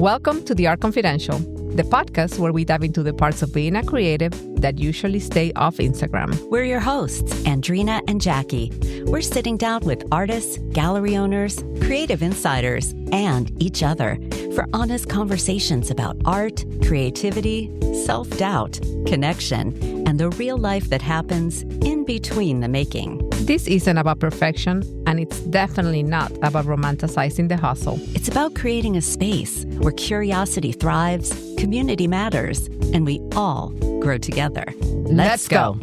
Welcome to The Art Confidential, the podcast where we dive into the parts of being a creative that usually stay off Instagram. We're your hosts, Andrina and Jackie. We're sitting down with artists, gallery owners, creative insiders, and each other for honest conversations about art, creativity, self-doubt, connection, and the real life that happens in between the making. This isn't about perfection, and it's definitely not about romanticizing the hustle. It's about creating a space where curiosity thrives, community matters, and we all grow together. Let's go.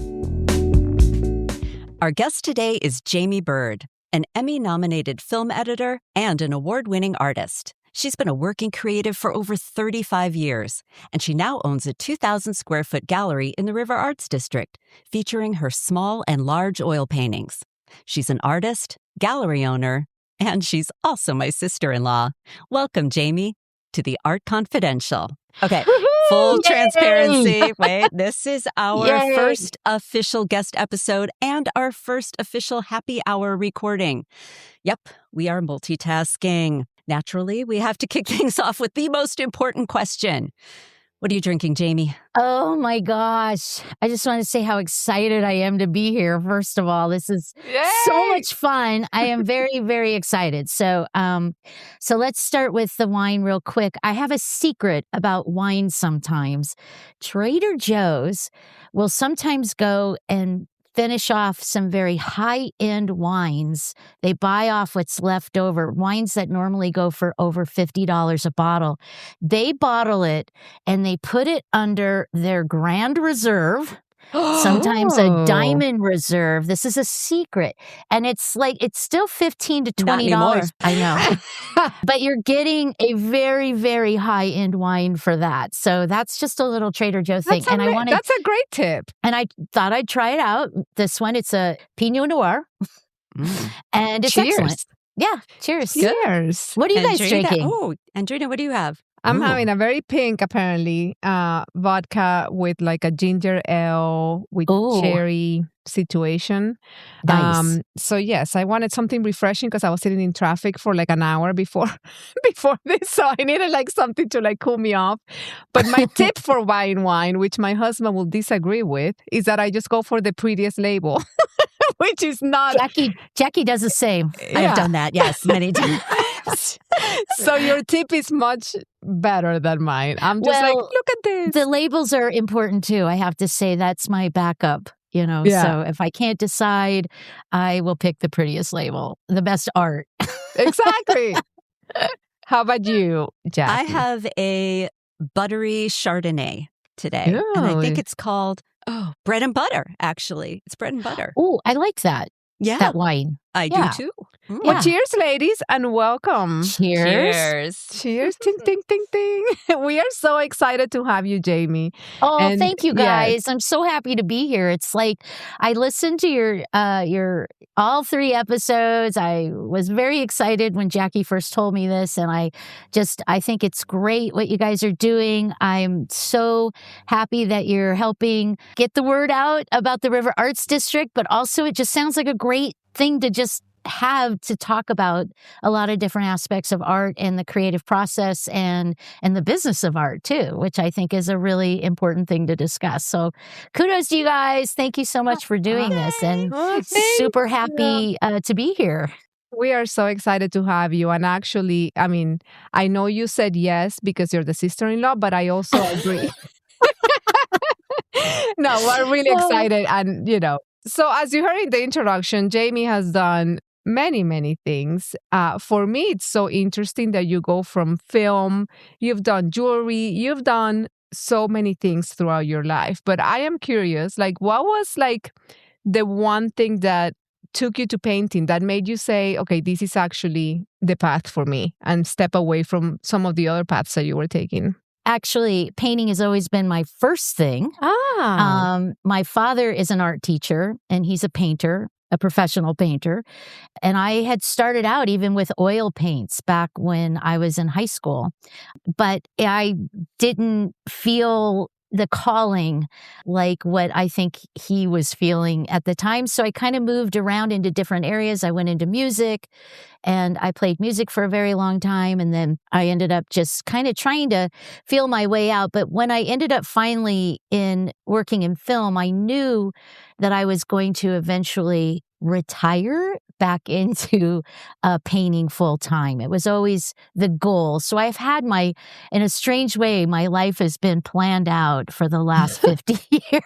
Our guest today is Jaime Byrd, an Emmy-nominated film editor and an award-winning artist. She's been a working creative for over 35 years, and she now owns a 2,000-square-foot gallery in the River Arts District, featuring her small and large oil paintings. She's an artist, gallery owner, and she's also my sister-in-law. Welcome, Jaime, to The Art Confidential. Okay, full transparency. Wait, this is our first official guest episode and our first official happy hour recording. Yep, we are multitasking. Naturally, we have to kick things off with the most important question. What are you drinking, Jaime? Oh my gosh. I just want to say how excited I am to be here. First of all, this is so much fun. I am very, very excited. So let's start with the wine real quick. I have a secret about wine sometimes. Trader Joe's will sometimes go and finish off some very high-end wines. They buy off what's left over, wines that normally go for over $50 a bottle. They bottle it and they put it under their Grand Reserve, sometimes a Diamond Reserve. This is a secret. And it's still $15 to $20. I know. But you're getting a very, very high-end wine for that. So that's just a little Trader Joe thing. That's a great tip. And I thought I'd try it out. This one, it's a Pinot Noir. And it's excellent. Yeah, cheers. Cheers. What are you guys drinking? Oh, Andrina, what do you have? I'm having a very pink, apparently, vodka with like a ginger ale with cherry situation. Nice. So yes, I wanted something refreshing because I was sitting in traffic for like an hour before this. So I needed like something to like cool me off. But my tip for buying wine, which my husband will disagree with, is that I just go for the prettiest label. Which is not... Jackie does the same. I have done that, yes, many times. So your tip is much better than mine. I'm just look at this. The labels are important too. I have to say that's my backup, So if I can't decide, I will pick the prettiest label, the best art. Exactly. How about you, Jackie? I have a buttery Chardonnay today. Ooh. And I think it's called bread and butter, actually. It's bread and butter. Oh, I like that. Yeah. That wine. I do too. Well, cheers, ladies, and welcome. Cheers. Cheers. Ting, ting, ting, ting. We are so excited to have you, Jaime. Oh, and thank you guys. yes. I'm so happy to be here. It's like I listened to your all 3 episodes. I was very excited when Jackie first told me this, and I think it's great what you guys are doing. I'm so happy that you're helping get the word out about the River Arts District, but also it just sounds like a great thing to just have to talk about a lot of different aspects of art and the creative process and the business of art too, which I think is a really important thing to discuss. So kudos to you guys. Thank you so much for doing this, and super happy to be here. We are so excited to have you. And actually, I mean, I know you said yes because you're the sister-in-law, but I also agree. No, we're really excited. And, so as you heard in the introduction, Jaime has done many, many things. For me, it's so interesting that you go from film, you've done jewelry, you've done so many things throughout your life. But I am curious, what was the one thing that took you to painting that made you say, okay, this is actually the path for me, and step away from some of the other paths that you were taking? Actually, painting has always been my first thing. My father is an art teacher, and he's a painter, a professional painter. And I had started out even with oil paints back when I was in high school. But I didn't feel the calling, like what I think he was feeling at the time. So I kind of moved around into different areas. I went into music, and I played music for a very long time. And then I ended up just kind of trying to feel my way out. But when I ended up finally in working in film, I knew that I was going to eventually retire back into painting full time. It was always the goal. So I've had in a strange way, my life has been planned out for the last 50 years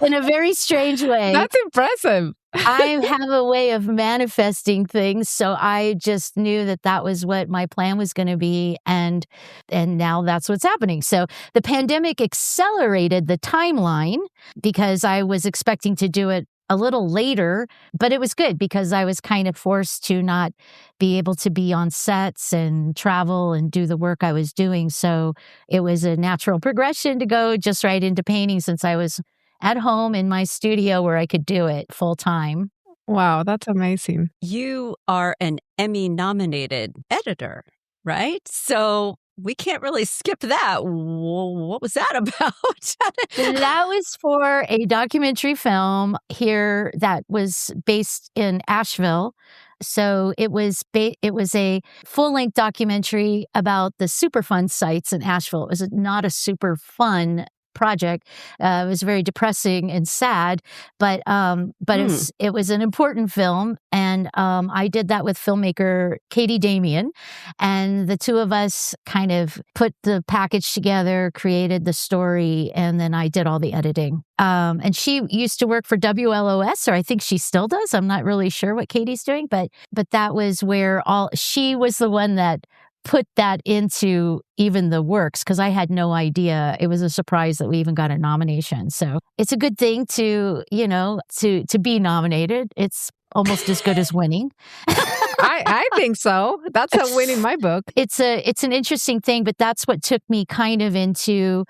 in a very strange way. That's impressive. I have a way of manifesting things. So I just knew that that was what my plan was going to be. And now that's what's happening. So the pandemic accelerated the timeline because I was expecting to do it a little later, but it was good because I was kind of forced to not be able to be on sets and travel and do the work I was doing. So it was a natural progression to go just right into painting since I was at home in my studio where I could do it full time. Wow, that's amazing. You are an Emmy-nominated editor, right? So we can't really skip that. What was that about? That was for a documentary film here that was based in Asheville. So it was a full-length documentary about the Superfund sites in Asheville. It was not a super fun project. It was very depressing and sad, but it was an important film, and I did that with filmmaker Katie Damian, and the two of us kind of put the package together, created the story, and then I did all the editing. And she used to work for WLOS, or I think she still does. I'm not really sure what Katie's doing, but that was where she was the one that put that into even the works because I had no idea. It was a surprise that we even got a nomination. So it's a good thing to be nominated. It's almost as good as winning. I think so. That's a win in my book. It's an interesting thing, but that's what took me kind of into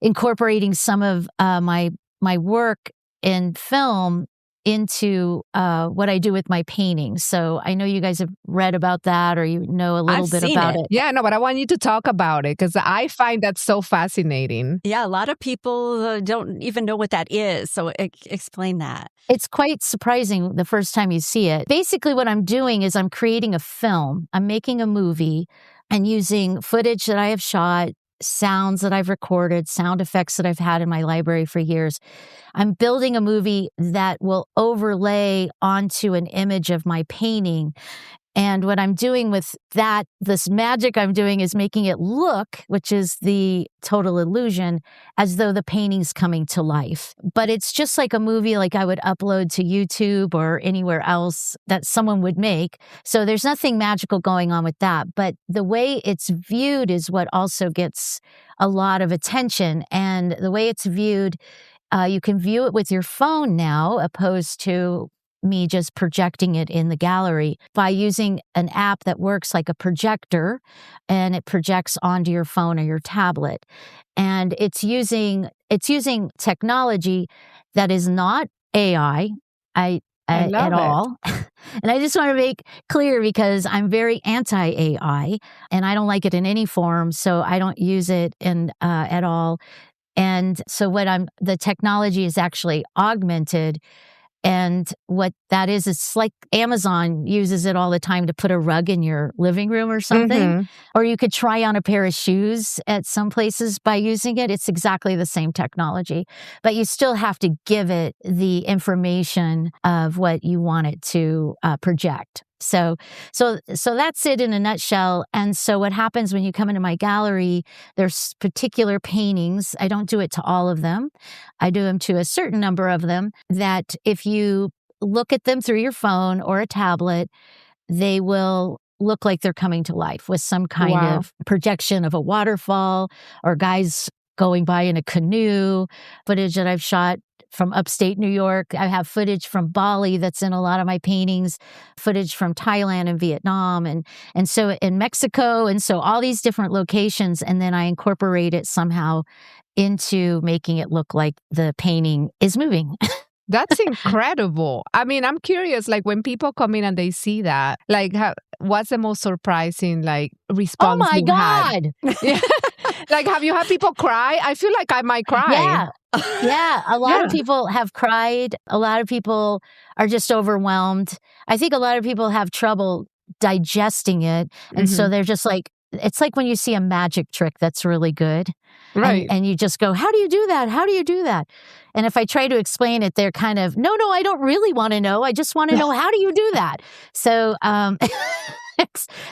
incorporating some of my work in film into what I do with my paintings. So I know you guys have read about that or you know a little bit about it. Yeah, no, but I want you to talk about it because I find that so fascinating. Yeah, a lot of people don't even know what that is. So explain that. It's quite surprising the first time you see it. Basically, what I'm doing is I'm creating a film. I'm making a movie and using footage that I have shot, sounds that I've recorded, sound effects that I've had in my library for years. I'm building a movie that will overlay onto an image of my painting. And what I'm doing with that, this magic I'm doing is making it look, which is the total illusion, as though the painting's coming to life. But it's just like a movie like I would upload to YouTube or anywhere else that someone would make. So there's nothing magical going on with that. But the way it's viewed is what also gets a lot of attention. And the way it's viewed, you can view it with your phone now, opposed to me just projecting it in the gallery by using an app that works like a projector, and it projects onto your phone or your tablet. And it's using technology that is not AI at all. And I just want to make clear because I'm very anti-AI and I don't like it in any form, so I don't use it at all. And so the technology is actually augmented. And what that is, it's like Amazon uses it all the time to put a rug in your living room or something. Mm-hmm. Or you could try on a pair of shoes at some places by using it. It's exactly the same technology. But you still have to give it the information of what you want it to project. So that's it in a nutshell. And so what happens when you come into my gallery, there's particular paintings. I don't do it to all of them. I do them to a certain number of them that if you look at them through your phone or a tablet, they will look like they're coming to life with some kind of projection of a waterfall or guys going by in a canoe, footage that I've shot from upstate New York. I have footage from Bali that's in a lot of my paintings, footage from Thailand and Vietnam, and so in Mexico, and so all these different locations, and then I incorporate it somehow into making it look like the painting is moving. That's incredible. I mean, I'm curious, like when people come in and they see that, like what's the most surprising like response Oh my you've had? God. Yeah. Like, have you had people cry? I feel like I might cry. Yeah. Yeah. A lot of people have cried. A lot of people are just overwhelmed. I think a lot of people have trouble digesting it. And so they're just like, it's like when you see a magic trick that's really good. Right. And you just go, how do you do that? How do you do that? And if I try to explain it, they're kind of, no, I don't really want to know. I just want to know, how do you do that? So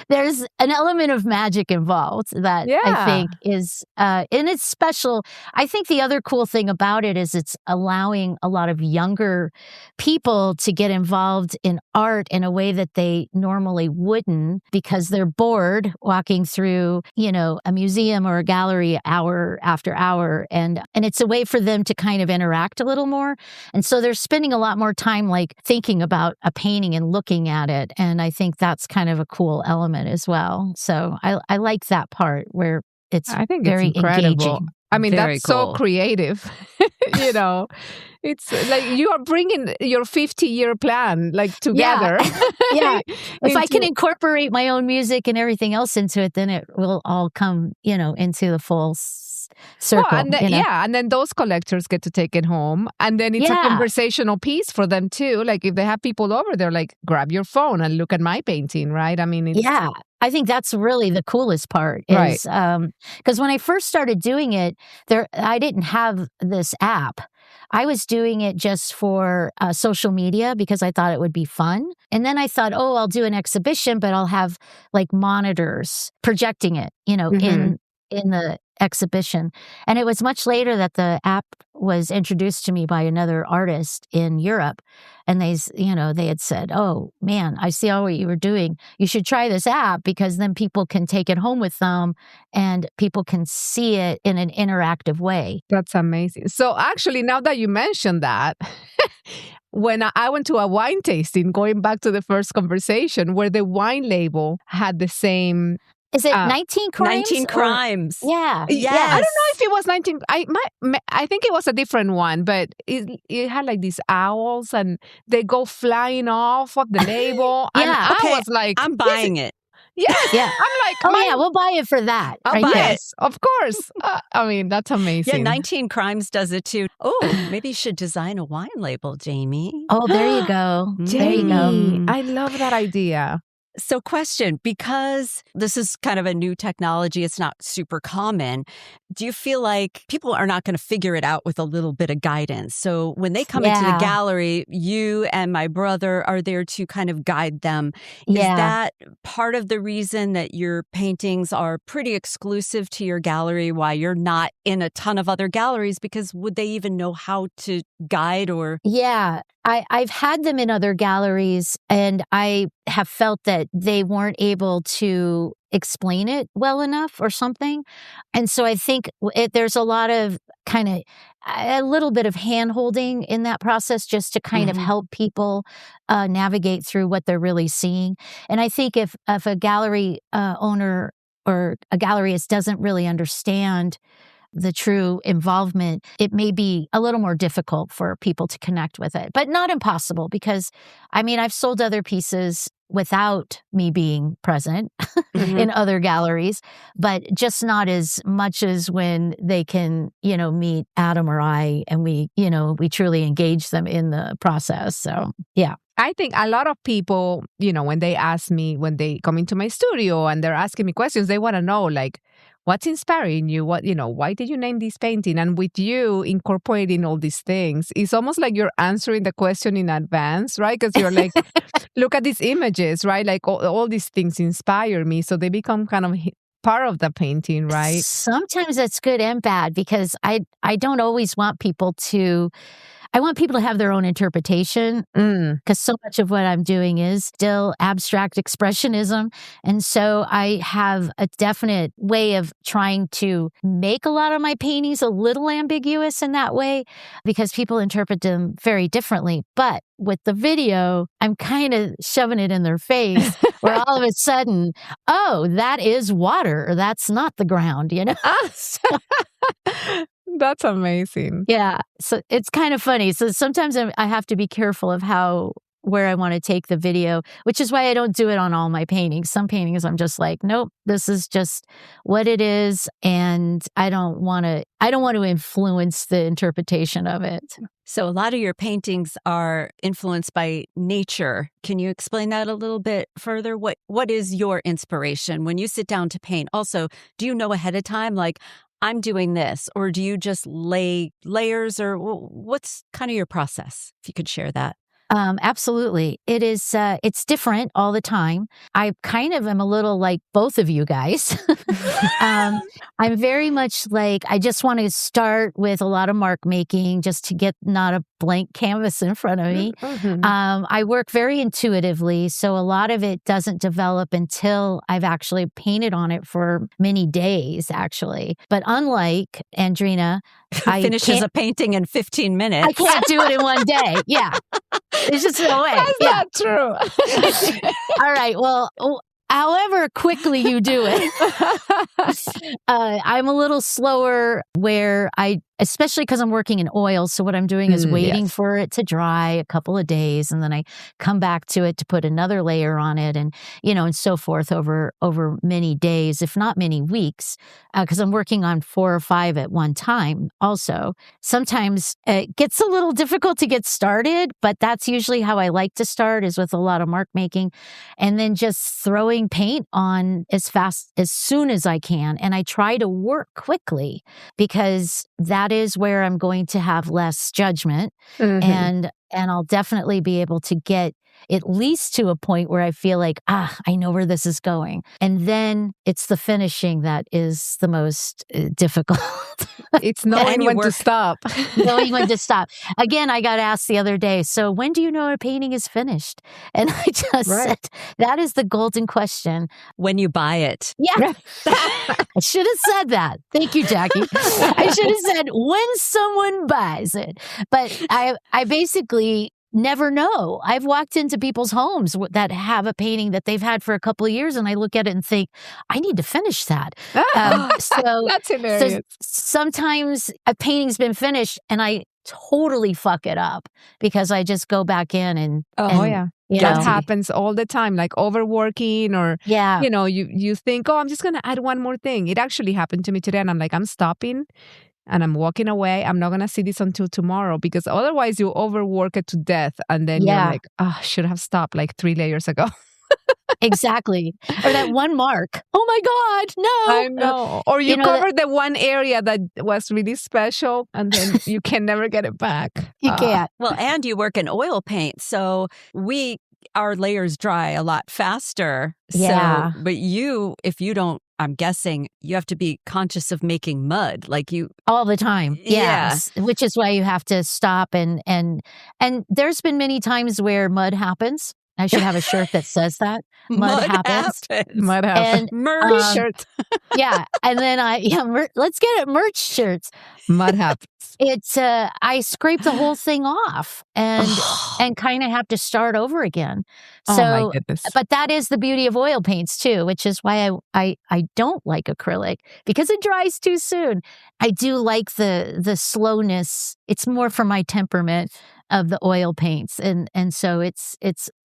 there's an element of magic involved that I think is, and it's special. I think the other cool thing about it is it's allowing a lot of younger people to get involved in art in a way that they normally wouldn't because they're bored walking through, a museum or a gallery hour after hour. And it's a way for them to kind of interact a little more. And so they're spending a lot more time like thinking about a painting and looking at it. And I think that's kind of a cool element as well. So I like that part where it's very incredible. Engaging. I mean, Very that's cool. So creative. It's like you are bringing your 50-year plan like together. Yeah. If I can incorporate my own music and everything else into it, then it will all come, into the full circle. Well, and then those collectors get to take it home. And then it's a conversational piece for them too. Like if they have people over, they're like, grab your phone and look at my painting, right? I mean, I think that's really the coolest part is because when I first started doing it, I didn't have this app. I was doing it just for social media because I thought it would be fun. And then I thought, I'll do an exhibition, but I'll have like monitors projecting it, in the exhibition. And it was much later that the app was introduced to me by another artist in Europe. And they had said, oh man, I see all what you were doing. You should try this app because then people can take it home with them and people can see it in an interactive way. That's amazing. So actually, now that you mentioned that, when I went to a wine tasting, going back to the first conversation, where the wine label had the same... Is it 19 Crimes? 19 Crimes. Yeah. Yes. I don't know if it was 19. I think it was a different one, but it had like these owls and they go flying off of the label. And I was like, I'm buying it. Yes. Yeah. I'm like, we'll buy it for that. I'll buy it. Of course. I mean, that's amazing. Yeah, 19 Crimes does it too. Oh, maybe you should design a wine label, Jamie. Oh, there you go. Jamie, there you go. I love that idea. So question, because this is kind of a new technology, it's not super common, do you feel like people are not going to figure it out with a little bit of guidance? So when they come into the gallery, you and my brother are there to kind of guide them. Is that part of the reason that your paintings are pretty exclusive to your gallery, why you're not in a ton of other galleries? Because would they even know how to guide or... Yeah. I've had them in other galleries and I have felt that they weren't able to explain it well enough or something. And so I think there's a lot of kind of a little bit of hand-holding in that process just to kind of help people navigate through what they're really seeing. And I think if a gallery owner or a galleryist doesn't really understand the true involvement, it may be a little more difficult for people to connect with it, but not impossible because, I mean, I've sold other pieces without me being present in other galleries, but just not as much as when they can, meet Adam or I and we truly engage them in the process. So, yeah. I think a lot of people, when they ask me, when they come into my studio and they're asking me questions, they want to know, like, what's inspiring you? Why did you name this painting? And with you incorporating all these things, it's almost like you're answering the question in advance, right? Because you're like, look at these images, right? Like all these things inspire me. So they become kind of part of the painting, right? Sometimes that's good and bad because I don't always want people to... I want people to have their own interpretation because so much of what I'm doing is still abstract expressionism. And so I have a definite way of trying to make a lot of my paintings a little ambiguous in that way because people interpret them very differently. But with the video, I'm kind of shoving it in their face where all of a sudden, oh, that is water. That's not the ground, That's amazing. Yeah. So it's kind of funny. So sometimes I have to be careful of where I want to take the video, which is why I don't do it on all my paintings. Some paintings I'm just like, nope, this is just what it is. And I don't want to influence the interpretation of it. So a lot of your paintings are influenced by nature. Can you explain that a little bit further? What is your inspiration when you sit down to paint? Also, do you know ahead of time, like, I'm doing this, or do you just lay layers, or what's kind of your process? If you could share that. Absolutely. It is, it's different all the time. I kind of am a little like both of you guys. I'm very much like, I just want to start with a lot of mark making just to get not a blank canvas in front of me. Mm-hmm. I work very intuitively. So a lot of it doesn't develop until I've actually painted on it for many days, actually. But unlike Andrina, I finishes a painting in 15 minutes. I can't do it in one day. Yeah. It's just no way. That's not true. All right. Well, however quickly you do it, I'm a little slower where especially because I'm working in oil. So what I'm doing is waiting for it to dry a couple of days. And then I come back to it to put another layer on it and, and so forth over many days, if not many weeks, because I'm working on 4 or 5 at one time also. Sometimes it gets a little difficult to get started, but that's usually how I like to start, is with a lot of mark making and then just throwing paint on as soon as I can. And I try to work quickly because that is where I'm going to have less judgment. And I'll definitely be able to get at least to a point where I feel like, I know where this is going. And then it's the finishing that is the most difficult. It's knowing when to stop. Knowing when to stop. Again, I got asked the other day, so when do you know a painting is finished? And I just said, that is the golden question. When you buy it. Yeah. I should have said that. Thank you, Jackie. I should have said when someone buys it. But I basically never know. I've walked into people's homes that have a painting that they've had for a couple of years, and I look at it and think, I need to finish that. So that's hilarious. So sometimes a painting's been finished and I totally fuck it up because I just go back in and that happens all the time, like overworking or, you think, I'm just going to add one more thing. It actually happened to me today and I'm like, I'm stopping. And I'm walking away. I'm not going to see this until tomorrow because otherwise you overwork it to death. And then you're like, I should have stopped like 3 layers ago. Exactly. Or that one mark. Oh my God, no. I know. Or you covered the one area that was really special and then you can never get it back. You can't. Well, and you work in oil paint. So our layers dry a lot faster. Yeah. So, but if you don't, I'm guessing you have to be conscious of making mud, like you all the time. Yes, which is why you have to stop and there's been many times where mud happens. I should have a shirt that says that. Mud happens. Mud happens. And merch shirt. Yeah, and then let's get it, merch shirts. Mud happens. It's I scrape the whole thing off and kind of have to start over again. So, oh my goodness. But that is the beauty of oil paints too, which is why I don't like acrylic because it dries too soon. I do like the slowness. It's more for my temperament of the oil paints, and so it's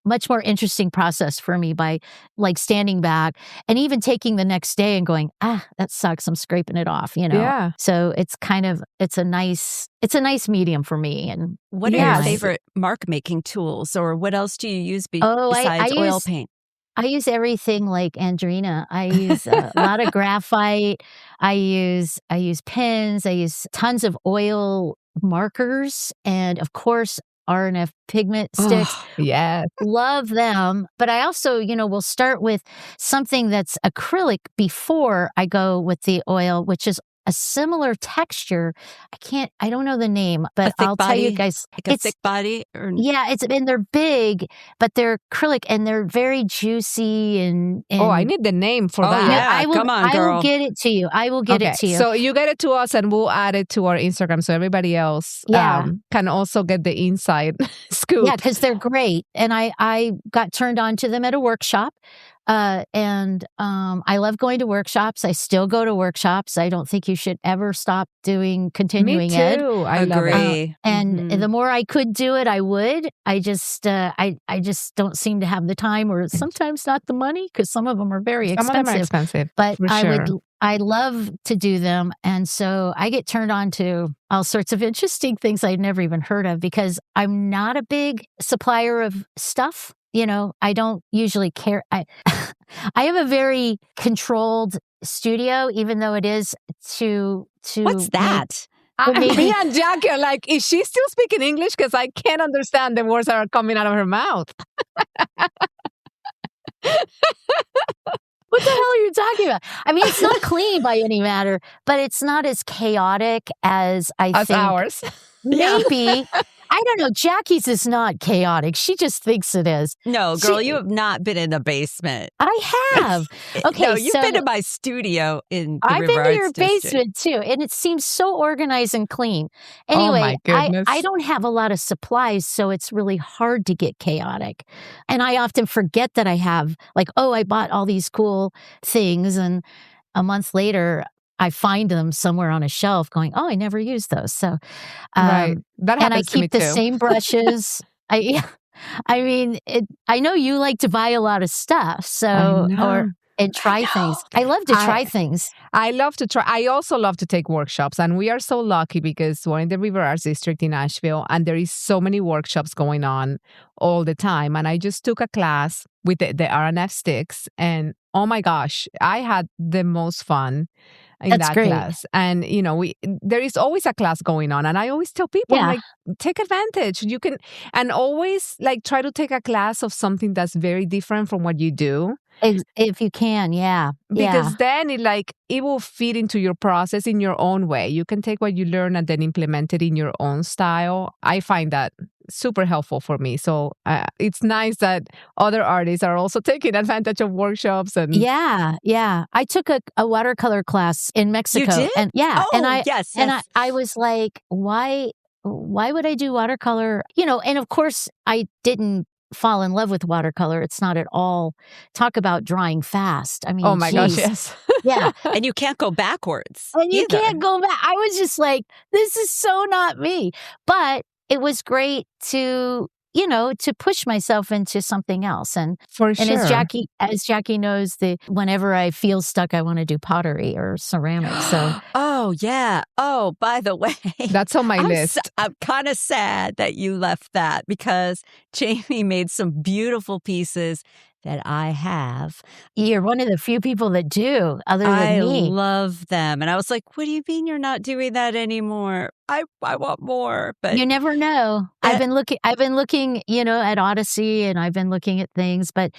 much more interesting process for me by like standing back and even taking the next day and going, that sucks, I'm scraping it off, Yeah. So it's a nice medium for me. And what are your favorite mark making tools, or what else do you use besides oil paint? I use everything like Andrina. I use a lot of graphite. I use pens. I use tons of oil markers, and of course RNF pigment sticks. Yes. Love them. But I also, will start with something that's acrylic before I go with the oil, which is a similar texture. I don't know the name, but I'll tell you guys. Like a thick body? Yeah, and they're big, but they're acrylic and they're very juicy and I need the name for that. Yeah, come on, girl. I will get it to you. I will get it to you. So you get it to us and we'll add it to our Instagram so everybody else can also get the inside scoop. Yeah, because they're great. And I got turned on to them at a workshop. And I love going to workshops. I still go to workshops. I don't think you should ever stop doing continuing ed. Me too. I love it. Agree. And the more I could do it, I would. I just don't seem to have the time, or sometimes not the money, because some of them are very Some of them are expensive, But for sure. I love to do them. And so I get turned on to all sorts of interesting things I'd never even heard of, because I'm not a big supplier of stuff. I don't usually care. I have a very controlled studio, even though it is to What's that? Me and Jackie are like, is she still speaking English? Because I can't understand the words that are coming out of her mouth. What the hell are you talking about? I mean, it's not clean by any matter, but it's not as chaotic as I think ours. Maybe. I don't know. Jackie's is not chaotic. She just thinks it is. No, girl, you have not been in the basement. I have. Okay, no, you've been in my studio in the I've River been to Arts your District. basement too, and it seems so organized and clean. Oh, Anyway, my goodness. I don't have a lot of supplies, so it's really hard to get chaotic. And I often forget that I have, like, I bought all these cool things, and a month later, I find them somewhere on a shelf going, I never used those. So, Right. That and I happens to me keep the too. same brushes. I mean, I know you like to buy a lot of stuff, so and try things. I love to try things. I love to try. I also love to take workshops, and we are so lucky because we're in the River Arts District in Asheville, and there is so many workshops going on all the time. And I just took a class with the RNF sticks, and oh my gosh, I had the most fun in That's that great. class. And there is always a class going on, and I always tell people, Yeah. like, take advantage. You can, and always like try to take a class of something that's very different from what you do. If you can, yeah. Because then it will feed into your process in your own way. You can take what you learn and then implement it in your own style. I find that super helpful for me. So it's nice that other artists are also taking advantage of workshops. And Yeah. I took a watercolor class in Mexico. You did? And Yes. And I was like, why would I do watercolor? And of course I didn't fall in love with watercolor. It's not at all. Talk about drawing fast. I mean, oh my gosh, yes. Yeah. And you can't go backwards. And you either. can't go back. I was just like, this is so not me. But it was great to push myself into something else. And For sure. And as Jackie knows, whenever I feel stuck, I want to do pottery or ceramics. So Oh, yeah. Oh, by the way, That's on my list. I'm kind of sad that you left that, because Jamie made some beautiful pieces that I have. you're one of the few people that do, other than I me. love them. And I was like, what do you mean you're not doing that anymore? I want more. But You never know. I've been looking, at Odyssey, and I've been looking at things, but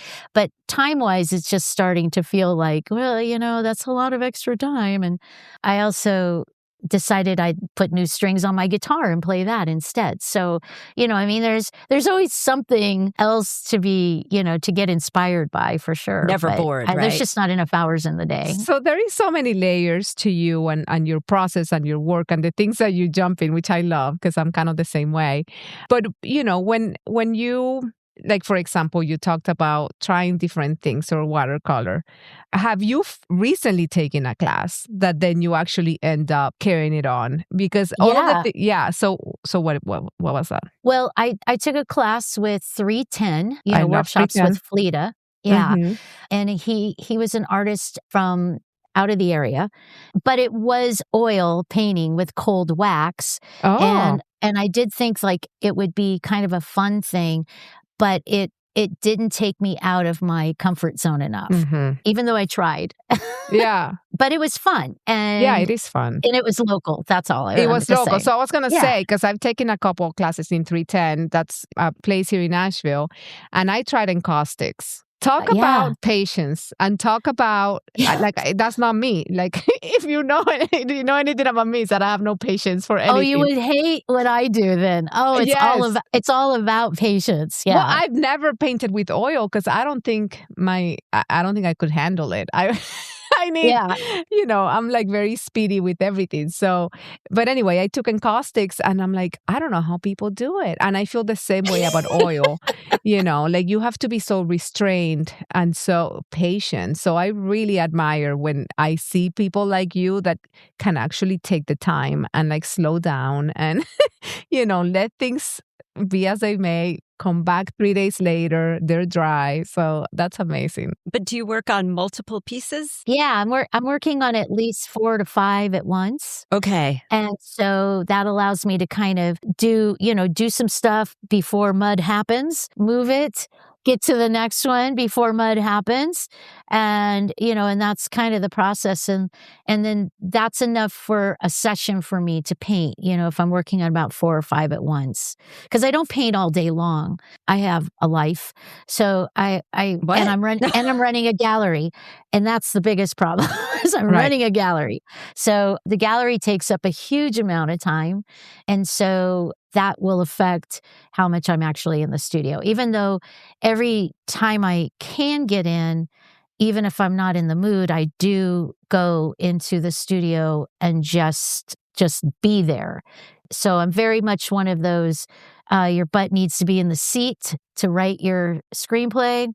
time-wise, it's just starting to feel like, well, that's a lot of extra time. And I also decided I'd put new strings on my guitar and play that instead. So, there's always something else to be, to get inspired by, for sure. Never But bored, There's right? just not enough hours in the day. So there is so many layers to you and your process and your work and the things that you jump in, which I love because I'm kind of the same way. But, when you, like, for example, you talked about trying different things or watercolor. Have you recently taken a class that then you actually end up carrying it on? Because all of the So what was that? Well, I took a class with 310, I love workshops 310. with Fleta. Yeah. Mhm. And he was an artist from out of the area, but it was oil painting with cold wax. Oh. And I did think like it would be kind of a fun thing, but it didn't take me out of my comfort zone enough, Mhm. even though I tried. Yeah. But it was fun. And Yeah, it is fun. And it was local. That's all I It wanted was to local. say. So I was going to Yeah. say, because I've taken a couple of classes in 310, that's a place here in Asheville, and I tried encaustics. Talk Yeah. about patience and talk about, that's not me. Like, if you know anything about me, is that I have no patience for anything. Oh, you would hate what I do then. Oh, Yes. it's all about patience. Yeah. Well, I've never painted with oil because I don't think I could handle it. I need, I'm like very speedy with everything. So, but anyway, I took encaustics and I'm like, I don't know how people do it. And I feel the same way about oil. Like you have to be so restrained and so patient. So I really admire when I see people like you that can actually take the time and like slow down and, let things be as they may, come back 3 days later, they're dry. So that's amazing. But do you work on multiple pieces? Yeah, I'm working on at least 4 to 5 at once. Okay. And so that allows me to kind of do some stuff before mud happens, move it, get to the next one before mud happens. And, and that's kind of the process. And then that's enough for a session for me to paint, if I'm working on about 4 or 5 at once. Because I don't paint all day long. I have a life. So I'm running a gallery. And that's the biggest problem is I'm running a gallery. So the gallery takes up a huge amount of time. And so that will affect how much I'm actually in the studio. Even though every time I can get in, even if I'm not in the mood, I do go into the studio and just be there. So I'm very much one of those, your butt needs to be in the seat to write your screenplay.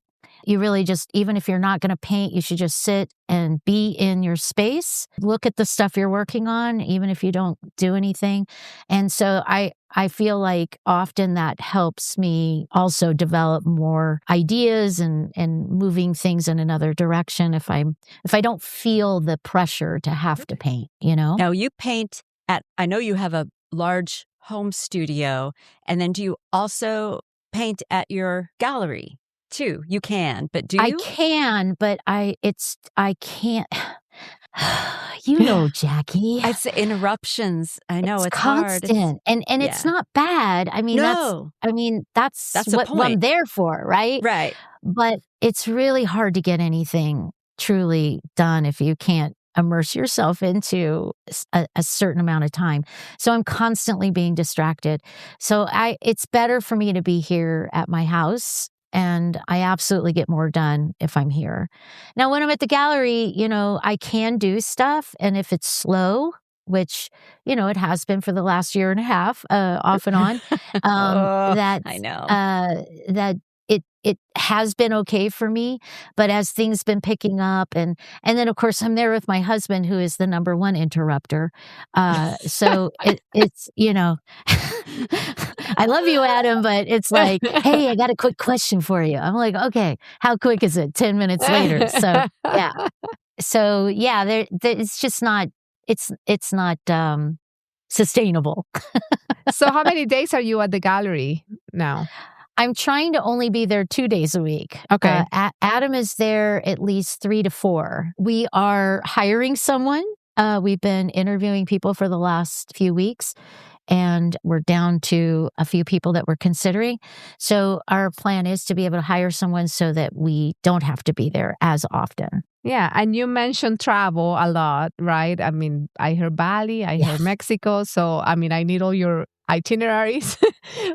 You really just, even if you're not going to paint, you should just sit and be in your space. Look at the stuff you're working on, even if you don't do anything. And so I feel like often that helps me also develop more ideas and moving things in another direction if I don't feel the pressure to have to paint, Now you paint I know you have a large home studio, and then do you also paint at your gallery? Too. You can, but do you? I can, but I can't. Jackie. It's interruptions. I know it's constant. hard. And it's not bad. I mean, that's what I'm there for, right? Right. But it's really hard to get anything truly done if you can't immerse yourself into a certain amount of time. So I'm constantly being distracted. So it's better for me to be here at my house. And I absolutely get more done if I'm here. Now, when I'm at the gallery, I can do stuff. And if it's slow, which, it has been for the last year and a half, off and on, I know. That it has been okay for me. But as things been picking up and then, of course, I'm there with my husband, who is the number one interrupter. So it's, I love you, Adam, but it's like, hey, I got a quick question for you. I'm like, okay, how quick is it? 10 minutes later. So, yeah. So, yeah, it's just not, it's not sustainable. So how many days are you at the gallery now? I'm trying to only be there 2 days a week. Okay. Adam is there at least 3 to 4. We are hiring someone. We've been interviewing people for the last few weeks, and we're down to a few people that we're considering. So our plan is to be able to hire someone so that we don't have to be there as often. Yeah. And you mentioned travel a lot, right? I mean, I heard Bali, I heard Mexico. So, I mean, I need all your itineraries.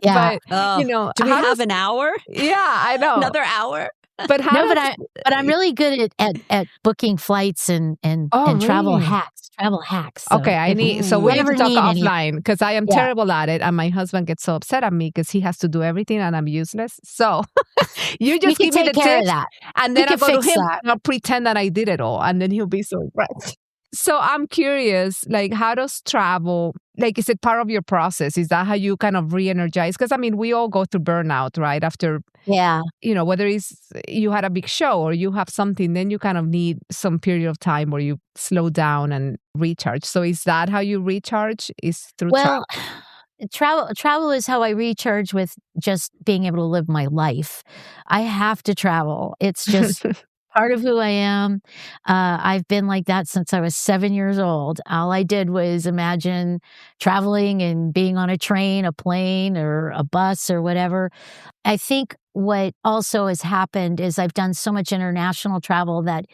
Yeah. But, do we have an hour? Yeah, I know. Another hour? But I'm really good at booking flights and travel hacks. So okay, so we need to talk offline because I am terrible at it, and my husband gets so upset at me because he has to do everything and I'm useless. So you just give me the tips, and then I go to him and I'll pretend that I did it all, and then he'll be so impressed. So I'm curious, like, how does travel, like, is it part of your process? Is that how you kind of re-energize? Because, I mean, we all go through burnout, right? After, whether it's you had a big show or you have something, then you kind of need some period of time where you slow down and recharge. So is that how you recharge? Is through travel? Travel is how I recharge with just being able to live my life. I have to travel. It's just part of who I am. I've been like that since I was 7 years old. All I did was imagine traveling and being on a train, a plane, or a bus or whatever. I think what also has happened is I've done so much international travel that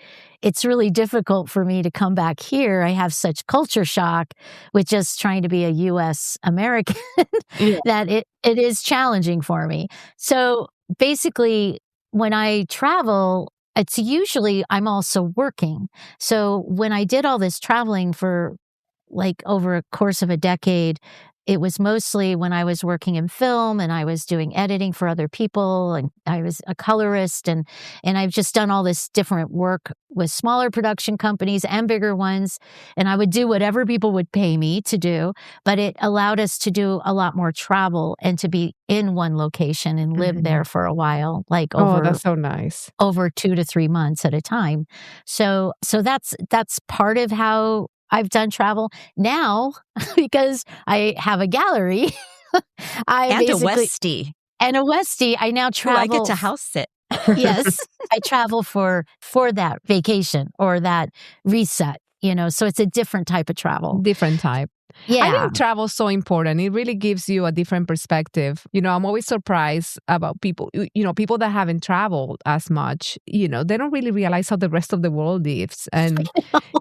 it's really difficult for me to come back here. I have such culture shock with just trying to be a U.S. American that it is challenging for me. So basically, when I travel, it's usually I'm also working. So when I did all this traveling for like over a course of a decade, it was mostly when I was working in film and I was doing editing for other people, and I was a colorist, and I've just done all this different work with smaller production companies and bigger ones, and I would do whatever people would pay me to do, but it allowed us to do a lot more travel and to be in one location and live there for a while, like that's so nice. over 2 to 3 months at a time. So that's part of how I've done travel now, because I have a gallery. And a Westie. And a Westie. I now travel. I get to house sit. Yes. I travel for that vacation or that reset, so it's a different type of travel. Different type. Yeah. I think travel is so important. It really gives you a different perspective. I'm always surprised about people, people that haven't traveled as much, they don't really realize how the rest of the world lives. And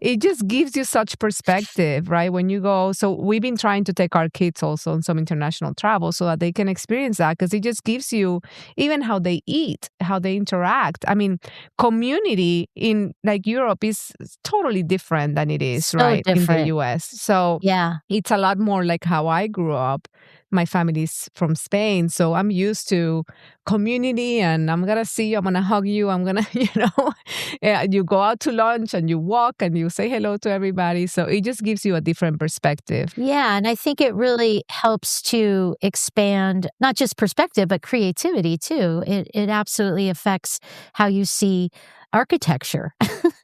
it just gives you such perspective, right? When you go. So we've been trying to take our kids also on some international travel so that they can experience that, because it just gives you even how they eat, how they interact. I mean, community in like Europe is totally different than it is, So right, different. in the US. So Yeah. it's a lot more like how I grew up. My family's from Spain, so I'm used to community, and I'm going to see you, I'm going to hug you, I'm going to, you go out to lunch and you walk and you say hello to everybody. So it just gives you a different perspective. Yeah. And I think it really helps to expand not just perspective, but creativity too. It absolutely affects how you see architecture.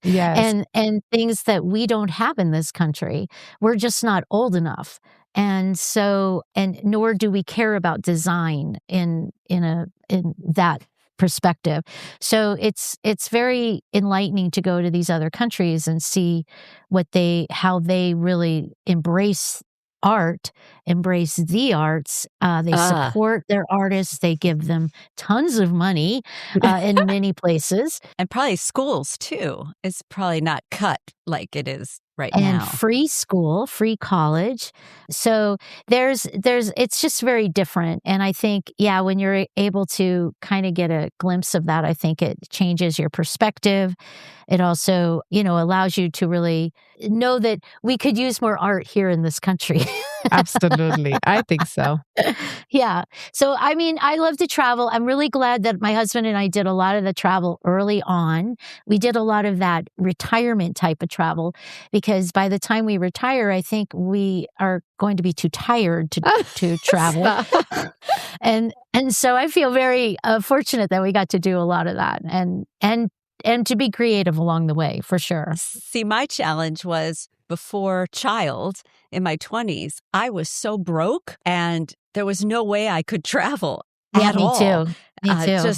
Yes. and things that we don't have in this country. We're just not old enough. And so, and nor do we care about design in that perspective. So it's very enlightening to go to these other countries and see how they really embrace art, embrace the arts. They support their artists. They give them tons of money in many places. And probably schools too. It's probably not cut like it is right and now. Free school, free college. So it's just very different. And I think, when you're able to kind of get a glimpse of that, I think it changes your perspective. It also, allows you to really know that we could use more art here in this country. Absolutely. I think so. Yeah. So, I mean, I love to travel. I'm really glad that my husband and I did a lot of the travel early on. We did a lot of that retirement type of travel, because by the time we retire, I think we are going to be too tired to travel. And so I feel very fortunate that we got to do a lot of that and to be creative along the way, for sure. See, my challenge was before child in my 20s, I was so broke and there was no way I could travel at all. Too. Me too.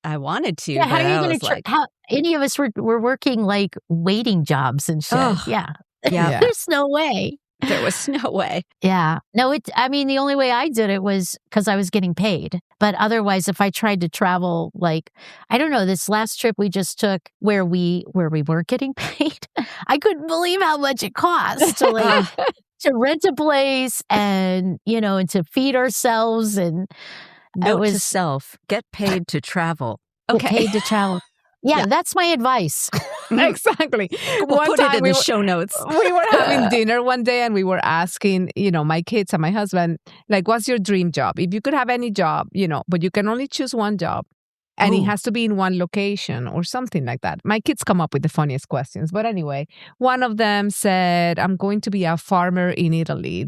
I wanted to. Yeah, how but are you I going was to? like, How any of us were working like waiting jobs and shit. Ugh. Yeah. Yeah. There's no way. There was no way. Yeah. No, the only way I did it was because I was getting paid. But otherwise, if I tried to travel, like, I don't know, this last trip we just took where we weren't getting paid, I couldn't believe how much it cost to to rent a place and, and to feed ourselves. And Note to self, get paid to travel. Okay. Get paid to travel. Yeah, that's my advice. Exactly. We'll put it in the show notes. We were having dinner one day and we were asking, my kids and my husband, like, what's your dream job? If you could have any job, but you can only choose one job and it has to be in one location or something like that. My kids come up with the funniest questions. But anyway, one of them said, I'm going to be a farmer in Italy.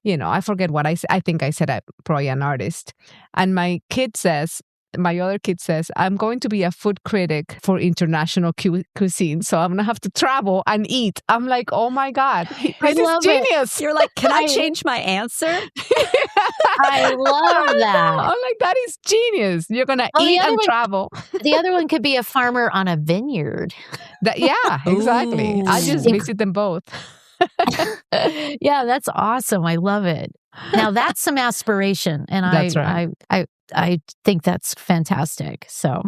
I forget what I said. I think I said probably an artist. And my other kid says, I'm going to be a food critic for international cuisine. So I'm going to have to travel and eat. I'm like, oh my God, this is genius. You're like, can I change my answer? I love that. I'm like, that is genius. You're going to eat and travel. The other one could be a farmer on a vineyard. Yeah, exactly. I just visit them both. Yeah, that's awesome. I love it. Now that's some aspiration. And that's right. I think that's fantastic. So,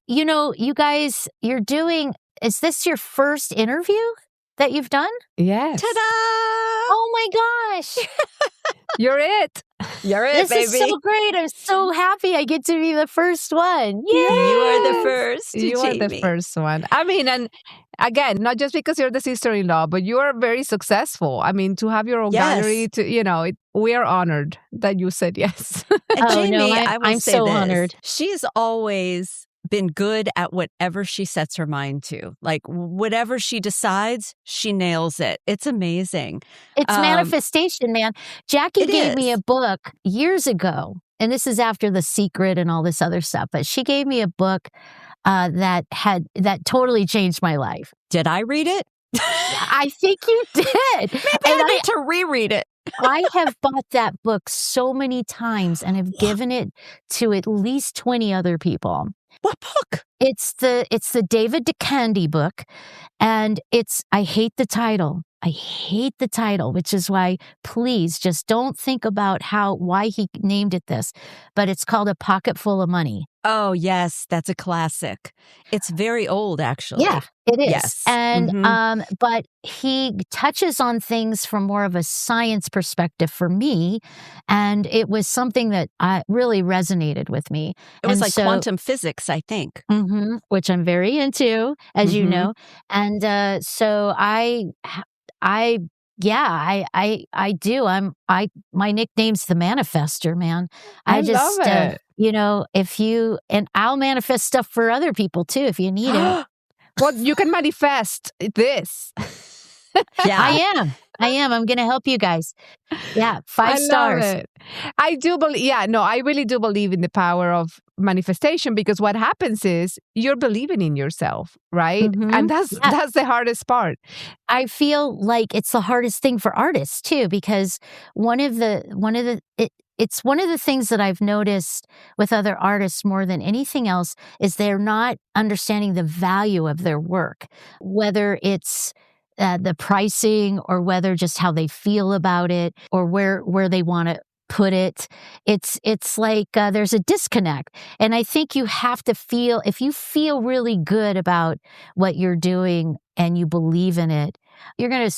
you guys, is this your first interview that you've done? Yes. Ta-da! Oh my gosh. You're it. You're it, baby. This is so great. I'm so happy I get to be the first one. Yay! You are the first. You are the first one. I mean, and again, not just because you're the sister-in-law, but you are very successful. I mean, to have your own gallery, we are honored that you said yes. And Jamie, I'm so honored. She's always been good at whatever she sets her mind to. Like whatever she decides, she nails it. It's amazing. It's manifestation, man. Jackie gave me a book years ago, and this is after The Secret and all this other stuff, but she gave me a book that totally changed my life. Did I read it? I think you did. Maybe I need to reread it. I have bought that book so many times and have given it to at least 20 other people. What book? It's the David DeCandy book, and I hate the title. I hate the title, which is why please just don't think about why he named it this, but it's called A Pocket Full of Money. Oh, yes, that's a classic. It's very old, actually. Yeah, it is. Yes. And but he touches on things from more of a science perspective for me, and it was something that really resonated with me. It was quantum physics, I think. Which I'm very into, as you know. And so I do. My nickname's the Manifester, man. I love it. And I'll manifest stuff for other people too, if you need it. Well, you can manifest this. Yeah, I am. I'm going to help you guys. Yeah, 5 stars. Love it. I do believe. Yeah, no, I really do believe in the power of manifestation, because what happens is you're believing in yourself, right? And that's the hardest part. I feel like it's the hardest thing for artists too, because it's one of the things that I've noticed with other artists more than anything else is they're not understanding the value of their work, whether it's the pricing or whether just how they feel about it or where they want to put it. It's like there's a disconnect. And I think you have to feel, if you feel really good about what you're doing and you believe in it, you're going to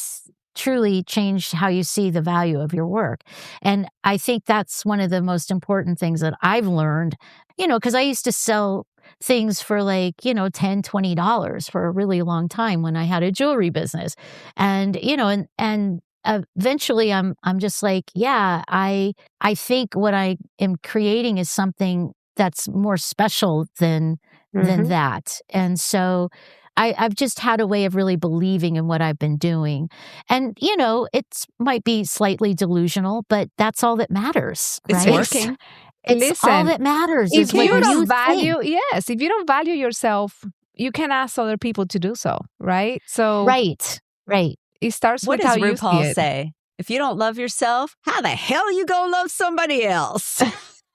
truly change how you see the value of your work. And I think that's one of the most important things that I've learned, because I used to sell things for $10, $20 for a really long time when I had a jewelry business. And, and eventually I'm just like, I think what I am creating is something that's more special than that. And so I've just had a way of really believing in what I've been doing. And, it might be slightly delusional, but that's all that matters, right? It's working. It's all that matters. If you don't value, if you don't value yourself, you can ask other people to do so, right? So Right. It starts what with how you does RuPaul see it. say? If you don't love yourself, how the hell you gonna love somebody else?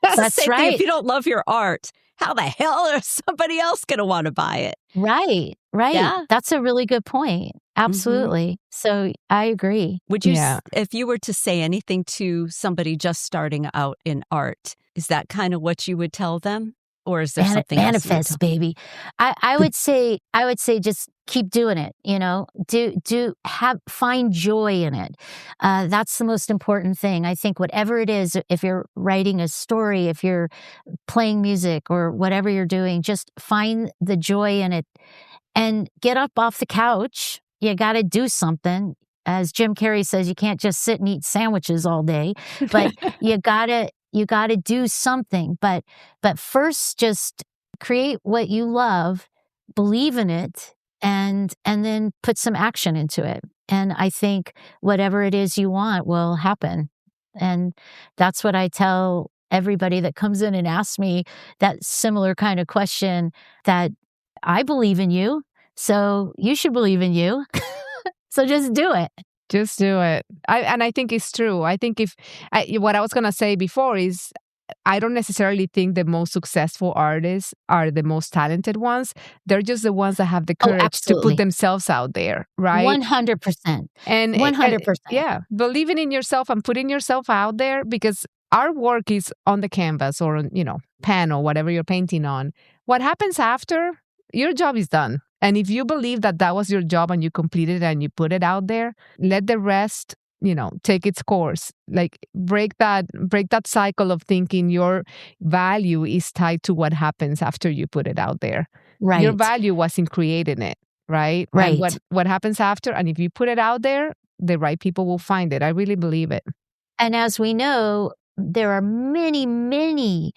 That's Same right. thing. If you don't love your art, how the hell is somebody else going to want to buy it? Right. Yeah. That's a really good point. Absolutely. So I agree. Would you, if you were to say anything to somebody just starting out in art, is that kind of what you would tell them? Or is there something manifest, baby? I would say just keep doing it. Find joy in it. That's the most important thing. I think whatever it is, if you're writing a story, if you're playing music or whatever you're doing, just find the joy in it and get up off the couch. You got to do something. As Jim Carrey says, you can't just sit and eat sandwiches all day, but you gotta do something, but first just create what you love, believe in it, and then put some action into it. And I think whatever it is you want will happen. And that's what I tell everybody that comes in and asks me that similar kind of question, that I believe in you, so you should believe in you. So just do it. Just do it. I think it's true. I think what I was going to say before is I don't necessarily think the most successful artists are the most talented ones. They're just the ones that have the courage to put themselves out there, right? 100%. And 100%. Yeah. Believing in yourself and putting yourself out there, because our work is on the canvas or on, pen or whatever you're painting on. What happens after, your job is done. And if you believe that was your job and you completed it and you put it out there, let the rest, take its course. Like break that cycle of thinking your value is tied to what happens after you put it out there. Right. Your value was in creating it, right? And what happens after, and if you put it out there, the right people will find it. I really believe it. And as we know, there are many, many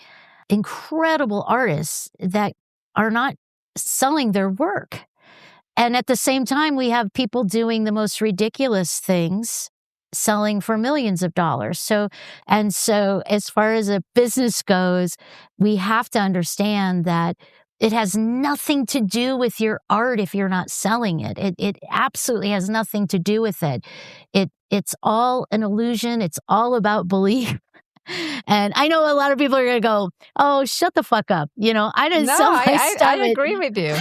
incredible artists that are not selling their work. And at the same time, we have people doing the most ridiculous things, selling for millions of dollars. So as far as a business goes, we have to understand that it has nothing to do with your art if you're not selling it. It absolutely has nothing to do with it. It's all an illusion. It's all about belief. And I know a lot of people are going to go, "Oh, shut the fuck up." I didn't sell my stuff. I agree with you.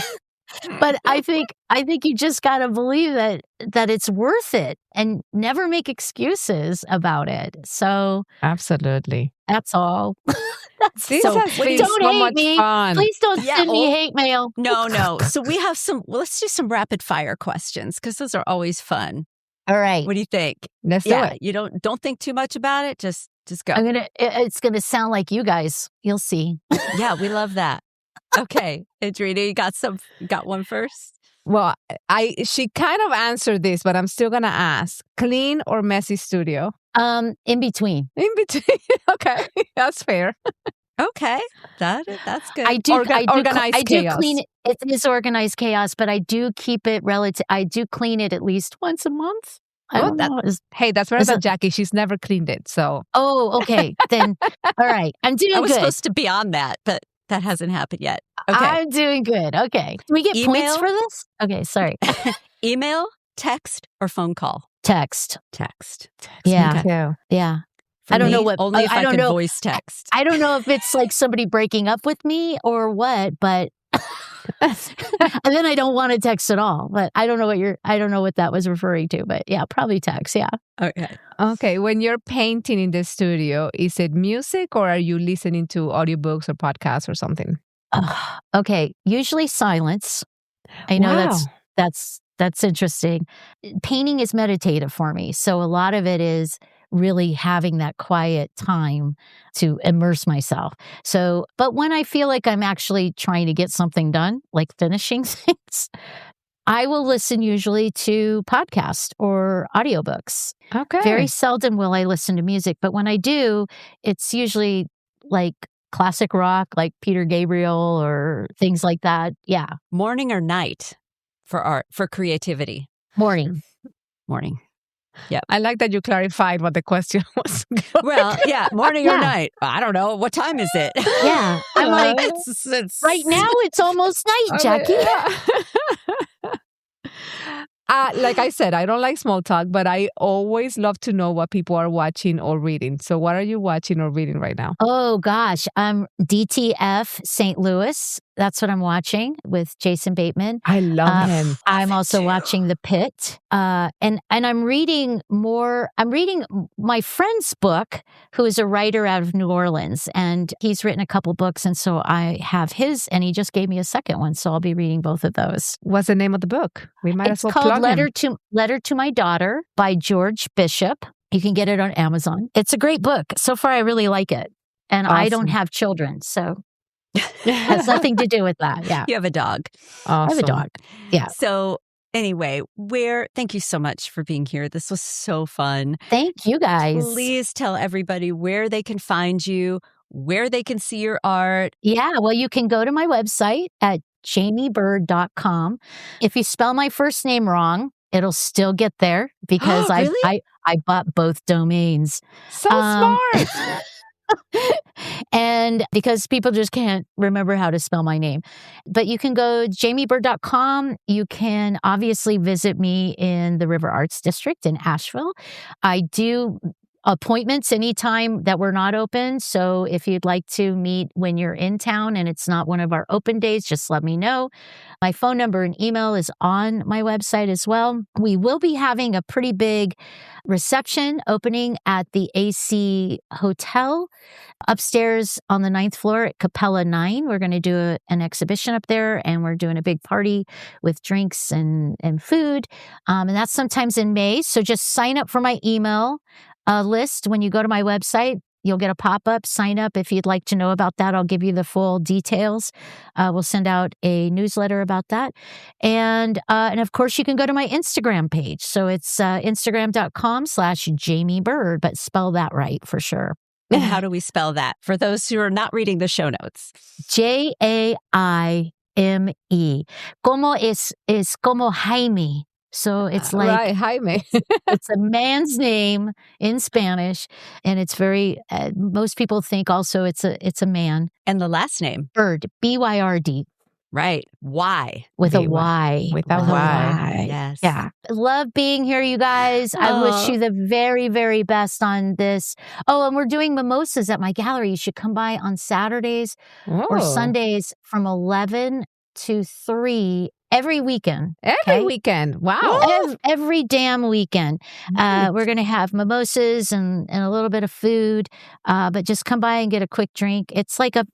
But I think you just got to believe that it's worth it and never make excuses about it. So absolutely, that's all. This has been don't so hate much me. fun. Please don't send me hate mail. No. So we have let's do some rapid fire questions because those are always fun. All right. What do you think? Let's do it. You don't think too much about it. Just go. It's gonna sound like you guys. You'll see. Yeah, we love that. Okay, Adrina, you got one first? Well, she kind of answered this, but I'm still gonna ask: clean or messy studio? In between. In between. Okay, that's fair. Okay, that's good. I do chaos. Clean it. It is organized chaos, but I do keep it relative. I do clean it at least once a month. Hey, that's better than Jackie. She's never cleaned it, so. Oh, okay. Then, all right. I'm doing good. I was supposed to be on that, but that hasn't happened yet. Okay. I'm doing good. Okay. Do we get points for this? Okay, sorry. Email, text, or phone call? Text. Yeah. Okay. Yeah. For I don't me, know what. Only if I can voice text. I don't know if it's like somebody breaking up with me or what, but and then I don't want to text at all. But I don't know what that was referring to. But yeah, probably text. Yeah. Okay. When you're painting in the studio, is it music or are you listening to audiobooks or podcasts or something? Okay. Usually silence. I know that's interesting. Painting is meditative for me, so a lot of it is really having that quiet time to immerse myself. So, but when I feel like I'm actually trying to get something done, like finishing things, I will listen usually to podcasts or audiobooks. Okay. Very seldom will I listen to music, but when I do, it's usually like classic rock, like Peter Gabriel or things like that. Yeah. Morning or night for art, for creativity? Morning. Yeah. I like that you clarified what the question was. Well, yeah, morning or night. I don't know. What time is it? Yeah. I'm like, it's right now it's almost night, Jackie. Like I said, I don't like small talk, but I always love to know what people are watching or reading. So what are you watching or reading right now? Oh, gosh. DTF St. Louis. That's what I'm watching with Jason Bateman. I love him. I'm also watching The Pit. And I'm reading more. I'm reading my friend's book, who is a writer out of New Orleans. And he's written a couple books. And so I have his, and he just gave me a second one. So I'll be reading both of those. What's the name of the book? We might as well plug It's called Letter to My Daughter by George Bishop. You can get it on Amazon. It's a great book. So far, I really like it. And awesome. I don't have children, so it has nothing to do with that. Yeah. You have a dog. Awesome. I have a dog. Yeah. So anyway, thank you so much for being here. This was so fun. Thank you guys. Please tell everybody where they can find you, where they can see your art. Yeah. Well, you can go to my website at jaimebyrd.com. If you spell my first name wrong, it'll still get there because really? I bought both domains. So smart. And because people just can't remember how to spell my name. But you can go jaimebyrd.com. You can obviously visit me in the River Arts District in Asheville. I do appointments anytime that we're not open. So if you'd like to meet when you're in town and it's not one of our open days, just let me know. My phone number and email is on my website as well. We will be having a pretty big reception opening at the AC Hotel upstairs on the 9th floor at Capella 9. We're going to do an exhibition up there, and we're doing a big party with drinks and food. And that's sometimes in May. So just sign up for my email list when you go to my website. You'll get a pop-up. Sign up if you'd like to know about that. I'll give you the full details. We'll send out a newsletter about that. And of course, you can go to my Instagram page. So it's Instagram.com/Jaime Byrd, but spell that right for sure. And how do we spell that for those who are not reading the show notes? Jaime. Como es como Jaime. So it's like right, Jaime. it's a man's name in Spanish, and it's very. Most people think also it's a man. And the last name? Byrd, Byrd. Right. Y. With a Y. With a Y. Yes. Yeah. Love being here, you guys. I wish you the very, very best on this. Oh, and we're doing mimosas at my gallery. You should come by on Saturdays or Sundays from 11 to 3 every weekend. Every weekend. Wow. Every damn weekend. We're going to have mimosas and a little bit of food. But just come by and get a quick drink. It's like a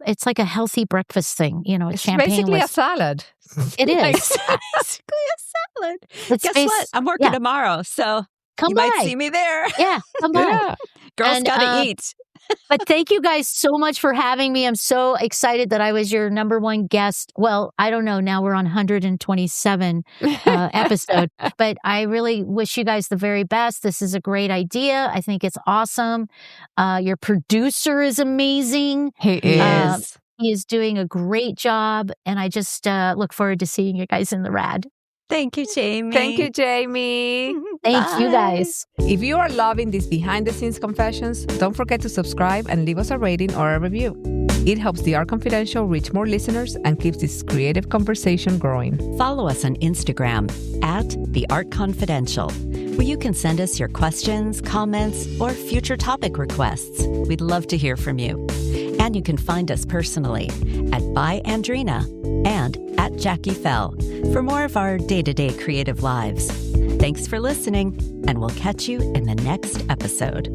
healthy breakfast thing. It's champagne basically a salad. It is. Basically a salad. Guess what? I'm working tomorrow, so come you by. might see me there. Yeah, come by. Yeah. Girls gotta eat. But thank you guys so much for having me. I'm so excited that I was your number one guest. Well, I don't know. Now we're on 127 episode, but I really wish you guys the very best. This is a great idea. I think it's awesome. Your producer is amazing. He is. He is doing a great job. And I just look forward to seeing you guys in the rad. Thank you, Jaime. Thank you, Jaime. Thank you, guys. If you are loving these behind-the-scenes confessions, don't forget to subscribe and leave us a rating or a review. It helps The Art Confidential reach more listeners and keeps this creative conversation growing. Follow us on Instagram @TheArtConfidential, where you can send us your questions, comments, or future topic requests. We'd love to hear from you. And you can find us personally at @ByAndrina and @JackieFell for more of our day-to-day creative lives. Thanks for listening, and we'll catch you in the next episode.